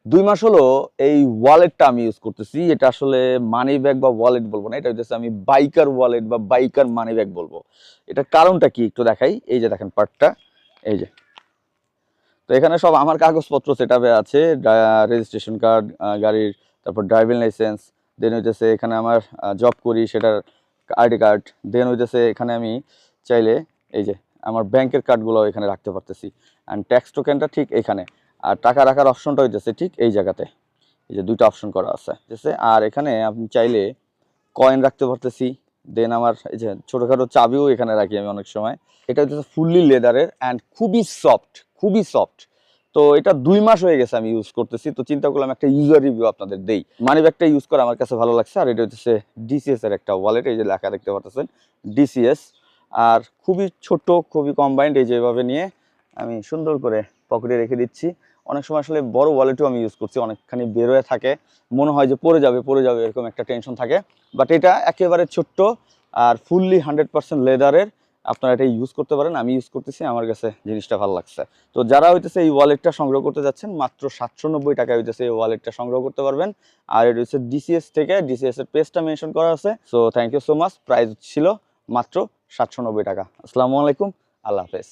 2 মাস হলো এই ওয়ালেটটা আমি ইউজ করতেছি। এটা আসলে মানি ব্যাগ বা ওয়ালেট বলবো না। এটা হইতেছে আমি বাইকার ওয়ালেট বা বাইকার মানি ব্যাগ বলবো। এটার কারণটা কি একটু দেখাই। এই যে দেখেন পার্টটা, এই যে। তো এখানে সব আমার কাগজপত্র সেটআপে আছে। রেজিস্ট্রেশন কার্ড, গাড়ির, তারপর ড্রাইভিং লাইসেন্স, দেন হইতেছে এখানে আমার জব করি সেটার আইডি কার্ড, দেন হইতেছে এখানে আমি চাইলে এই যে আমার ব্যাংকের কার্ডগুলো এখানে রাখতে পারতেছি। অ্যান্ড ট্যাক্স টোকেনটা ঠিক এখানে। আর টাকা রাখার অপশনটা হইতেছে ঠিক এই জায়গাতে। এই যে 2টা অপশন করা আছে, ঠিক আছে? আর এখানে আপনি চাইলে কয়েন রাখতে পারতেছি। দেন আমার এই যে ছোটখাটো চাবিও এখানে রাখি আমি অনেক সময়। এটা হচ্ছে ফুললি লেদারের অ্যান্ড খুবই সফট, খুবই সফট। তো এটা 2 মাস হয়ে গেছে আমি ইউজ করতেছি। তো চিন্তা করলাম একটা ইউজার রিভিউ আপনাদের দেই। মানি ব্যাগটা ইউজ করে আমার কাছে ভালো লাগছে। আর এটা হচ্ছে ডিসিএস এর একটা ওয়ালেট, এই যে লেখা দেখতে পাচ্ছেন ডিসিএস। আর খুবই ছোট, খুবই কম্বাইন্ড। এই যে এভাবে নিয়ে আমি সুন্দর করে পকেটে রেখে দিচ্ছি। অনেক সময় আসলে বড় ওয়ালেটও আমি ইউজ করছি, অনেকখানি বের হয়ে থাকে, মনে হয় যে পড়ে যাবে এরকম একটা টেনশন থাকে। বাট এটা একেবারে ছোট্ট আর ফুললি 100% লেদারের। আপনারা এটা ইউজ করতে পারেন, আমি ইউজ করতেছি, আমার কাছে জিনিসটা ভালো লাগছে। তো যারা হইতেছে এই ওয়ালেটটা সংগ্রহ করতে যাচ্ছেন, মাত্র 790 টাকায় হইতেছে এই ওয়ালেটটা সংগ্রহ করতে পারবেন। আর এটা হচ্ছে ডিসিএস থেকে, ডিসিএস এর পেজটা মেনশন করা আছে। So thank you so much. Price ছিল মাত্র 790 টাকা। আসসালামু আলাইকুম, আল্লাহ হাফেজ।